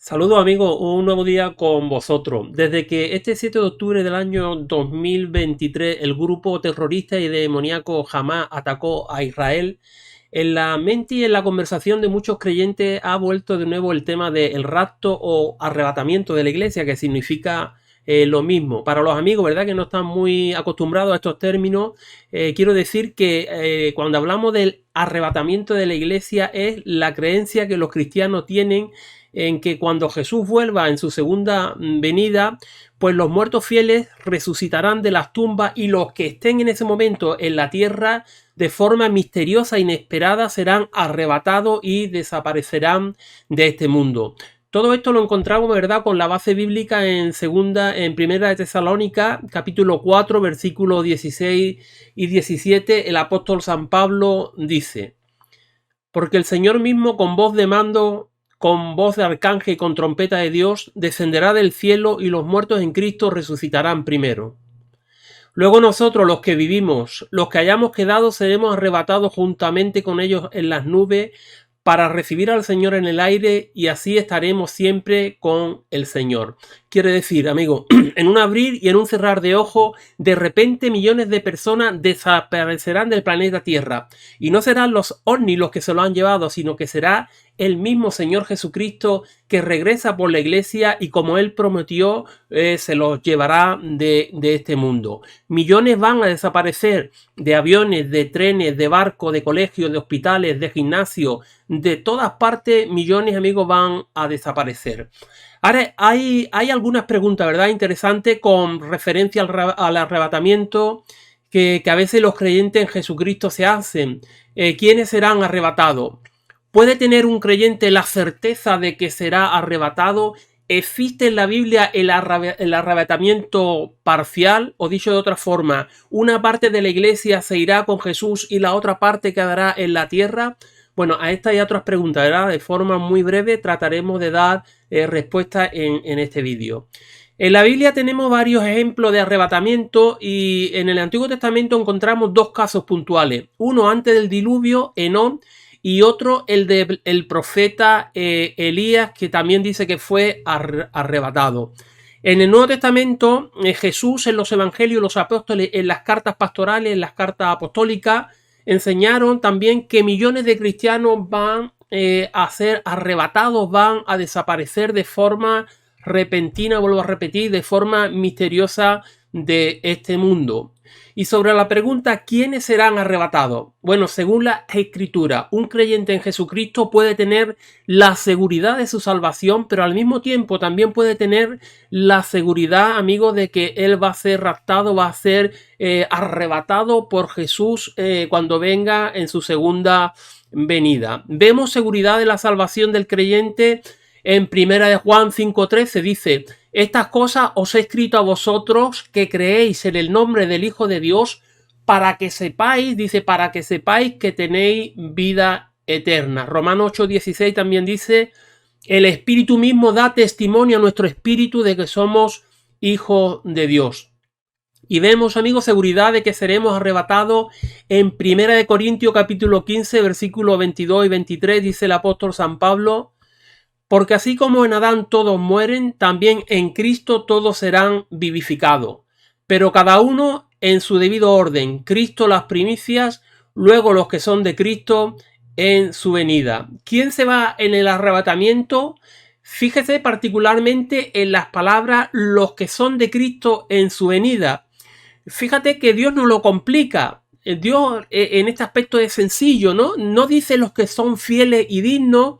Saludos amigos, un nuevo día con vosotros. Desde que este 7 de octubre del año 2023 el grupo terrorista y demoníaco Hamás atacó a Israel, en la mente y en la conversación de muchos creyentes ha vuelto de nuevo el tema del rapto o arrebatamiento de la iglesia, que significa lo mismo. Para los amigos, ¿verdad? Que no están muy acostumbrados a estos términos, quiero decir que cuando hablamos del arrebatamiento de la iglesia es la creencia que los cristianos tienen en que cuando Jesús vuelva en su segunda venida, pues los muertos fieles resucitarán de las tumbas y los que estén en ese momento en la tierra de forma misteriosa e inesperada serán arrebatados y desaparecerán de este mundo. Todo esto lo encontramos, ¿verdad?, con la base bíblica en primera de Tesalónica, capítulo 4, versículos 16 y 17, el apóstol San Pablo dice: porque el Señor mismo con voz de mando, con voz de arcángel y con trompeta de Dios, descenderá del cielo y los muertos en Cristo resucitarán primero. Luego nosotros, los que vivimos, los que hayamos quedado, seremos arrebatados juntamente con ellos en las nubes para recibir al Señor en el aire y así estaremos siempre con el Señor. Quiere decir, amigo, en un abrir y en un cerrar de ojos, de repente millones de personas desaparecerán del planeta Tierra. Y no serán los ovnis los que se lo han llevado, sino que será el mismo Señor Jesucristo que regresa por la iglesia y como Él prometió, se los llevará de este mundo. Millones van a desaparecer de aviones, de trenes, de barcos, de colegios, de hospitales, de gimnasios, de todas partes. Millones, amigos, van a desaparecer. Ahora, hay algunas preguntas, ¿verdad?, interesantes con referencia al arrebatamiento que a veces los creyentes en Jesucristo se hacen. ¿Quiénes serán arrebatados? ¿Puede tener un creyente la certeza de que será arrebatado? ¿Existe en la Biblia el arrebatamiento parcial? O dicho de otra forma, ¿una parte de la iglesia se irá con Jesús y la otra parte quedará en la tierra? Bueno, a estas y a otras preguntas, ¿verdad?, de forma muy breve trataremos de dar respuesta en este vídeo. En la Biblia tenemos varios ejemplos de arrebatamiento y en el Antiguo Testamento encontramos dos casos puntuales. Uno antes del diluvio, Enón, y otro el del profeta Elías, que también dice que fue arrebatado. En el Nuevo Testamento, Jesús en los evangelios, los apóstoles, en las cartas pastorales, en las cartas apostólicas, enseñaron también que millones de cristianos van a ser arrebatados, van a desaparecer de forma repentina, vuelvo a repetir, de forma misteriosa de este mundo. Y sobre la pregunta, ¿quiénes serán arrebatados? Bueno, según la Escritura, un creyente en Jesucristo puede tener la seguridad de su salvación, pero al mismo tiempo también puede tener la seguridad, amigos, de que él va a ser raptado, va a ser arrebatado por Jesús cuando venga en su segunda venida. Vemos seguridad de la salvación del creyente en primera de Juan 5:13, dice: estas cosas os he escrito a vosotros que creéis en el nombre del Hijo de Dios, para que sepáis, dice, para que sepáis que tenéis vida eterna. Romanos 8:16 también dice: el Espíritu mismo da testimonio a nuestro espíritu de que somos hijos de Dios. Y vemos, amigos, seguridad de que seremos arrebatados en primera de Corintios capítulo 15, versículos 22 y 23, dice el apóstol San Pablo: porque así como en Adán todos mueren, también en Cristo todos serán vivificados, pero cada uno en su debido orden. Cristo las primicias, luego los que son de Cristo en su venida. ¿Quién se va en el arrebatamiento? Fíjese particularmente en las palabras los que son de Cristo en su venida. Fíjate que Dios no lo complica. Dios en este aspecto es sencillo, ¿no? No dice los que son fieles y dignos,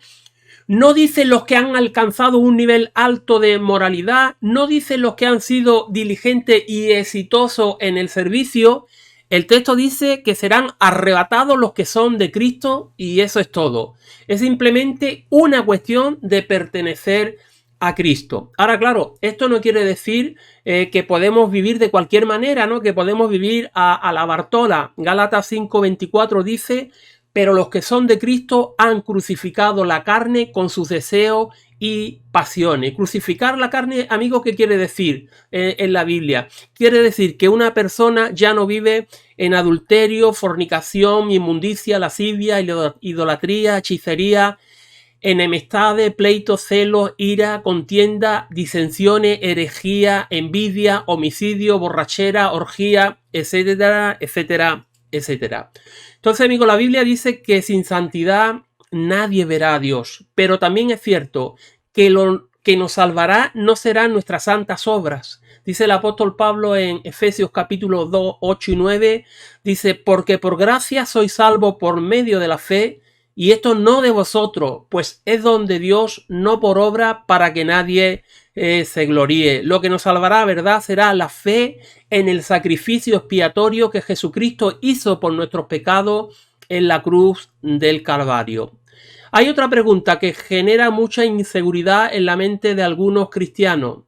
no dice los que han alcanzado un nivel alto de moralidad, no dice los que han sido diligentes y exitosos en el servicio. El texto dice que serán arrebatados los que son de Cristo y eso es todo. Es simplemente una cuestión de pertenecer a Cristo. Ahora, claro, esto no quiere decir que podemos vivir de cualquier manera, ¿no? Que podemos vivir a la Bartola. Gálatas 5:24 dice: pero los que son de Cristo han crucificado la carne con sus deseos y pasiones. Crucificar la carne, amigos, ¿qué quiere decir en la Biblia? Quiere decir que una persona ya no vive en adulterio, fornicación, inmundicia, lascivia, idolatría, hechicería. enemistades, pleitos, celos, ira, contienda, disensiones, herejía, envidia, homicidio, borrachera, orgía, etcétera, etcétera, etcétera. Entonces, amigo, la Biblia dice que sin santidad nadie verá a Dios, pero también es cierto que lo que nos salvará no serán nuestras santas obras. Dice el apóstol Pablo en Efesios capítulo 2, 8 y 9, dice, porque por gracia sois salvos por medio de la fe, y esto no de vosotros, pues es don de Dios, no por obra, para que nadie se gloríe. Lo que nos salvará, ¿verdad?, será la fe en el sacrificio expiatorio que Jesucristo hizo por nuestros pecados en la cruz del Calvario. Hay otra pregunta que genera mucha inseguridad en la mente de algunos cristianos.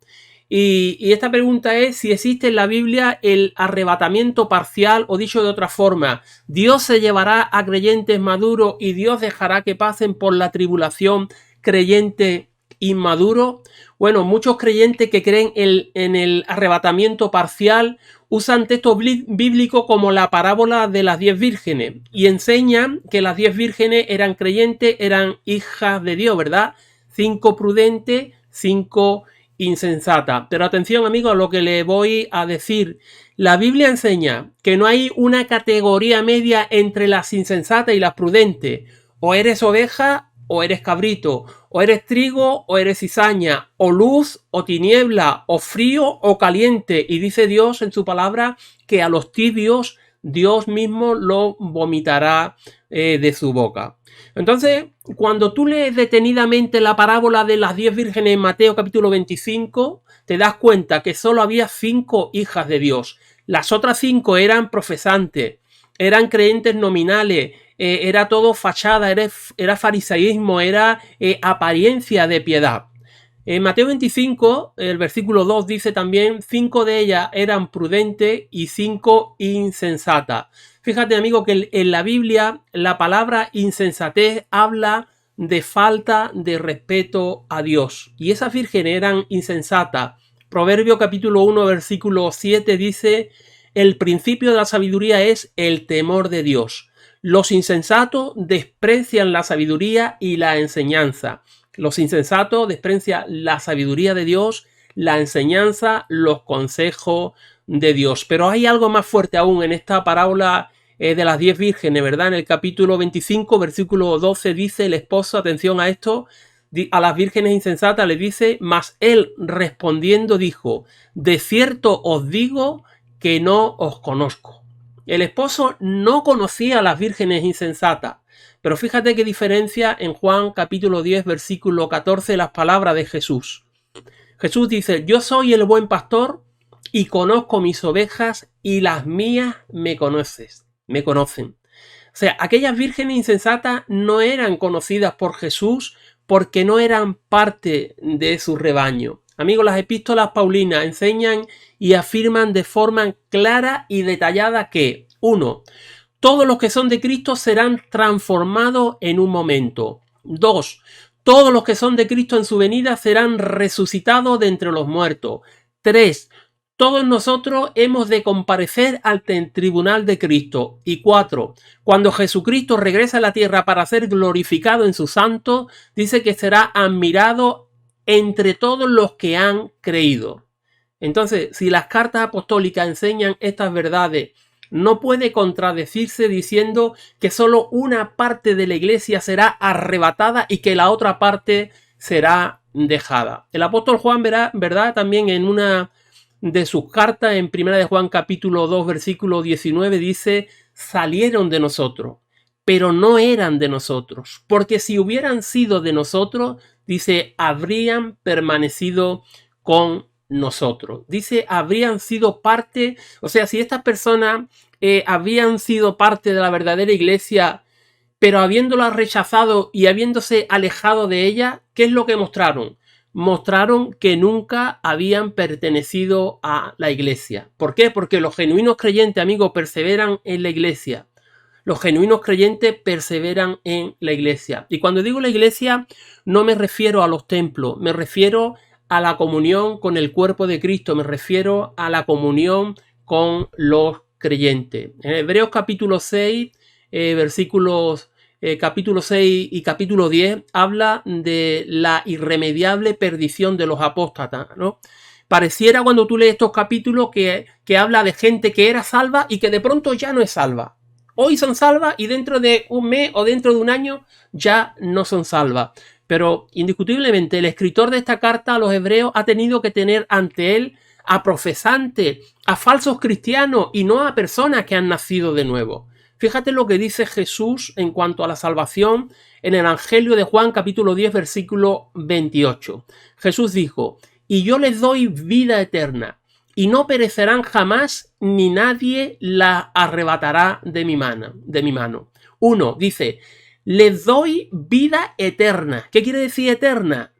Y esta pregunta es si existe en la Biblia el arrebatamiento parcial, o dicho de otra forma, Dios se llevará a creyentes maduros y Dios dejará que pasen por la tribulación creyentes inmaduros. Bueno, muchos creyentes que creen en el arrebatamiento parcial usan textos bíblicos como la parábola de las 10 vírgenes y enseñan que las 10 vírgenes eran creyentes, eran hijas de Dios, ¿verdad? 5 prudentes, 5 insensata. Pero atención, amigos, a lo que le voy a decir. La Biblia enseña que no hay una categoría media entre las insensatas y las prudentes. O eres oveja o eres cabrito. O eres trigo o eres cizaña. O luz o tiniebla. O frío o caliente. Y dice Dios en su palabra que a los tibios Dios mismo lo vomitará de su boca. Entonces, cuando tú lees detenidamente la parábola de las 10 vírgenes en Mateo capítulo 25, te das cuenta que solo había 5 hijas de Dios. Las otras 5 eran profesantes, eran creyentes nominales, era todo fachada, era fariseísmo, era apariencia de piedad. En Mateo 25, el versículo 2 dice también, 5 de ellas eran prudentes y 5 insensatas. Fíjate, amigo, que en la Biblia la palabra insensatez habla de falta de respeto a Dios. Y esas vírgenes eran insensatas. Proverbio capítulo 1, versículo 7 dice, el principio de la sabiduría es el temor de Dios. Los insensatos desprecian la sabiduría y la enseñanza. Los insensatos desprecian la sabiduría de Dios, la enseñanza, los consejos de Dios. Pero hay algo más fuerte aún en esta parábola de las 10 vírgenes, ¿verdad? En el capítulo 25, versículo 12 dice el esposo, atención a esto, a las vírgenes insensatas le dice, mas él respondiendo dijo, de cierto os digo que no os conozco. El esposo no conocía a las vírgenes insensatas. Pero fíjate qué diferencia en Juan capítulo 10 versículo 14 las palabras de Jesús. Jesús dice, yo soy el buen pastor y conozco mis ovejas y las mías me conocen. O sea, aquellas vírgenes insensatas no eran conocidas por Jesús porque no eran parte de su rebaño. Amigos, las epístolas paulinas enseñan y afirman de forma clara y detallada que, 1. Todos los que son de Cristo serán transformados en un momento. 2. Todos los que son de Cristo en su venida serán resucitados de entre los muertos. 3. Todos nosotros hemos de comparecer ante el tribunal de Cristo. Y 4. Cuando Jesucristo regresa a la tierra para ser glorificado en sus santos, dice que será admirado entre todos los que han creído. Entonces, si las cartas apostólicas enseñan estas verdades, no puede contradecirse diciendo que solo una parte de la iglesia será arrebatada y que la otra parte será dejada. El apóstol Juan, ¿verdad? También en una de sus cartas, en 1 de Juan capítulo 2, versículo 19, dice, salieron de nosotros, pero no eran de nosotros, porque si hubieran sido de nosotros, dice, habrían permanecido con nosotros. Dice, habrían sido parte, o sea, si estas personas habían sido parte de la verdadera iglesia, pero habiéndola rechazado y habiéndose alejado de ella, ¿qué es lo que mostraron? Mostraron que nunca habían pertenecido a la iglesia. ¿Por qué? Porque los genuinos creyentes, amigos, perseveran en la iglesia. Los genuinos creyentes perseveran en la iglesia. Y cuando digo la iglesia, no me refiero a los templos, me refiero a la comunión con el cuerpo de Cristo, me refiero a la comunión con los creyentes. En Hebreos capítulo 6, versículos capítulo 6 y capítulo 10, habla de la irremediable perdición de los apóstatas, ¿no? Pareciera cuando tú lees estos capítulos que habla de gente que era salva y que de pronto ya no es salva. Hoy son salvas y dentro de un mes o dentro de un año ya no son salvas. Pero indiscutiblemente el escritor de esta carta a los hebreos ha tenido que tener ante él a profesantes, a falsos cristianos y no a personas que han nacido de nuevo. Fíjate lo que dice Jesús en cuanto a la salvación en el Evangelio de Juan capítulo 10 versículo 28. Jesús dijo: y yo les doy vida eterna, y no perecerán jamás, ni nadie la arrebatará de mi mano. Uno, dice, les doy vida eterna. ¿Qué quiere decir eterna?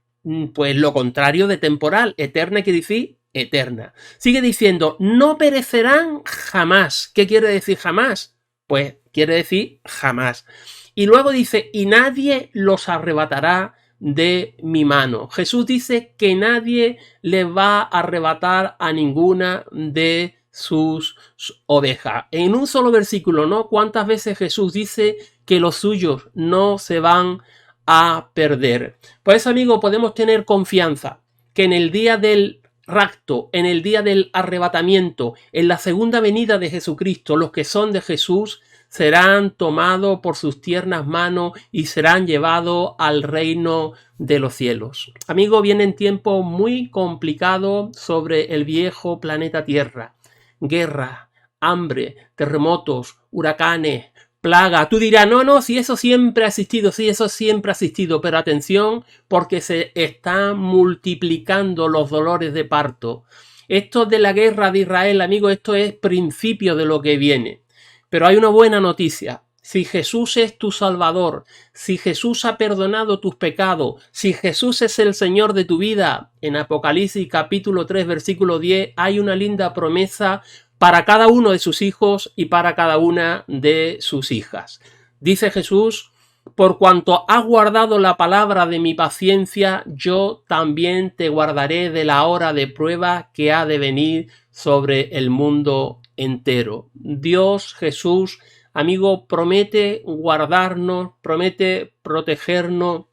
Pues lo contrario de temporal. Eterna quiere decir eterna. Sigue diciendo, no perecerán jamás. ¿Qué quiere decir jamás? Pues quiere decir jamás. Y luego dice, y nadie los arrebatará de mi mano. Jesús dice que nadie le va a arrebatar a ninguna de sus ovejas. En un solo versículo, ¿no? ¿Cuántas veces Jesús dice que los suyos no se van a perder? Por eso, amigo, podemos tener confianza que en el día del rapto, en el día del arrebatamiento, en la segunda venida de Jesucristo, los que son de Jesús serán tomados por sus tiernas manos y serán llevados al reino de los cielos. Amigo, vienen tiempos muy complicados sobre el viejo planeta Tierra. Guerra, hambre, terremotos, huracanes, plaga. Tú dirás, no, si eso siempre ha existido, sí, eso siempre ha existido, pero atención, porque se están multiplicando los dolores de parto. Esto de la guerra de Israel, amigo, esto es principio de lo que viene. Pero hay una buena noticia. Si Jesús es tu Salvador, si Jesús ha perdonado tus pecados, si Jesús es el Señor de tu vida, en Apocalipsis capítulo 3 versículo 10 hay una linda promesa para cada uno de sus hijos y para cada una de sus hijas. Dice Jesús, por cuanto has guardado la palabra de mi paciencia, yo también te guardaré de la hora de prueba que ha de venir sobre el mundo entero. Dios, Jesús, amigo, promete guardarnos, promete protegernos.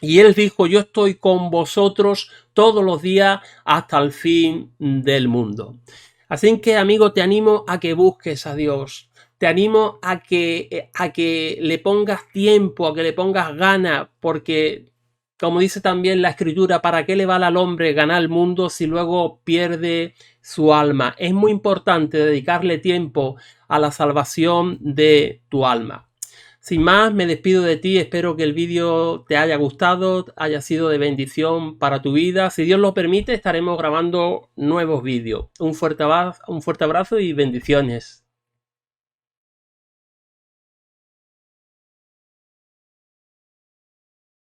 Y Él dijo, yo estoy con vosotros todos los días hasta el fin del mundo. Así que, amigo, te animo a que busques a Dios. Te animo a que le pongas tiempo, a que le pongas ganas, porque, como dice también la Escritura, ¿para qué le vale al hombre ganar el mundo si luego pierde su alma? Es muy importante dedicarle tiempo a la salvación de tu alma. Sin más, me despido de ti, espero que el vídeo te haya gustado, haya sido de bendición para tu vida. Si Dios lo permite, estaremos grabando nuevos vídeos. Un fuerte abrazo y bendiciones.